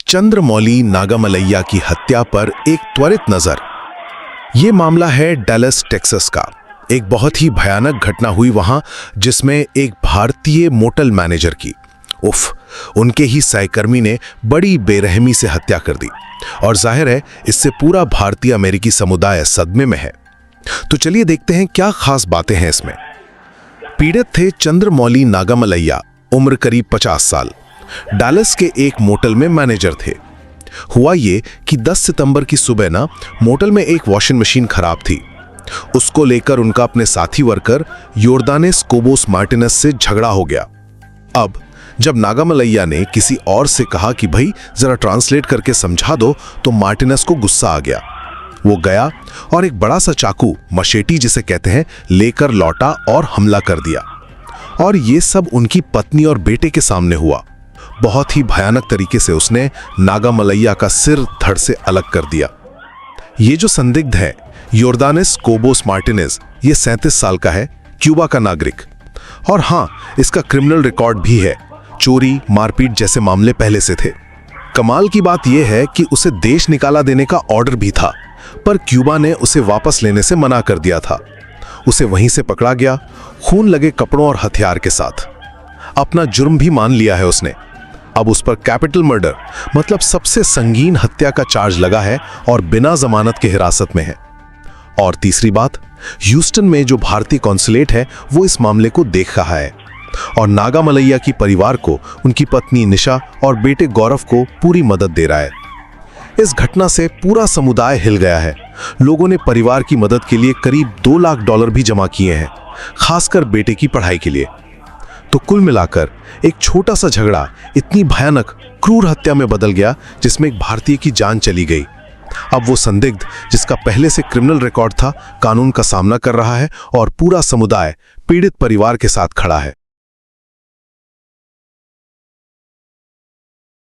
चंद्रमौली नागामलैया की हत्या पर एक त्वरित नजर। ये मामला है डैलस टेक्सास का। एक बहुत ही भयानक घटना हुई वहां, जिसमें एक भारतीय मोटल मैनेजर की उनके ही सहकर्मी ने बड़ी बेरहमी से हत्या कर दी। और जाहिर है इससे पूरा भारतीय अमेरिकी समुदाय सदमे में है। तो चलिए देखते हैं क्या खास बातें हैं इसमें। पीड़ित थे चंद्रमौली नागामलैया, उम्र करीब 50 साल। डैलस के एक मोटल में मैनेजर थे। हुआ ये कि 10 सितंबर की सुबह ना मोटल में एक वॉशिंग मशीन खराब थी। उसको लेकर उनका अपने साथी वर्कर योर्दानेस कोबोस मार्टिनेस से झगड़ा हो गया। अब जब नागामलैया ने किसी और से कहा कि भाई जरा ट्रांसलेट करके समझा दो, तो मार्टिनेस को गुस्सा आ गया। वो गया और एक बड़ा सा चाकू, मशेटी जिसे कहते हैं, लेकर लौटा और हमला कर दिया। और ये सब उनकी पत्नी और बेटे के सामने हुआ। बहुत ही भयानक तरीके से उसने नागामलैया का सिर धड़ से अलग कर दिया। ये जो संदिग्ध है योर्दानेस कोबोस मार्टिनेज, ये 37 साल का है, क्यूबा का नागरिक। और हाँ, इसका क्रिमिनल रिकॉर्ड भी है। चोरी, मारपीट जैसे मामले पहले से थे। कमाल की बात यह है कि उसे देश निकाला देने का ऑर्डर भी था, पर क्यूबा ने उसे वापस लेने से मना कर दिया था। उसे वहीं से पकड़ा गया, खून लगे कपड़ों और हथियार के साथ। अपना जुर्म भी मान लिया है उसने। अब उस पर कैपिटल मर्डर, मतलब सबसे संगीन हत्या का चार्ज लगा है और बिना जमानत के हिरासत में है। और तीसरी बात, ह्यूस्टन में जो भारतीय कॉन्सुलेट है वो इस मामले को देख रहा है और नागामलैया की परिवार को, उनकी पत्नी निशा और बेटे गौरव को पूरी मदद दे रहा है। इस घटना से पूरा समुदाय हिल गया है। लोगों ने परिवार की मदद के लिए करीब $2 लाख भी जमा किए हैं, खासकर बेटे की पढ़ाई के लिए। तो कुल मिलाकर एक छोटा सा झगड़ा इतनी भयानक, क्रूर हत्या में बदल गया जिसमें एक भारतीय की जान चली गई। अब वो संदिग्ध, जिसका पहले से क्रिमिनल रिकॉर्ड था, कानून का सामना कर रहा है और पूरा समुदाय पीड़ित परिवार के साथ खड़ा है।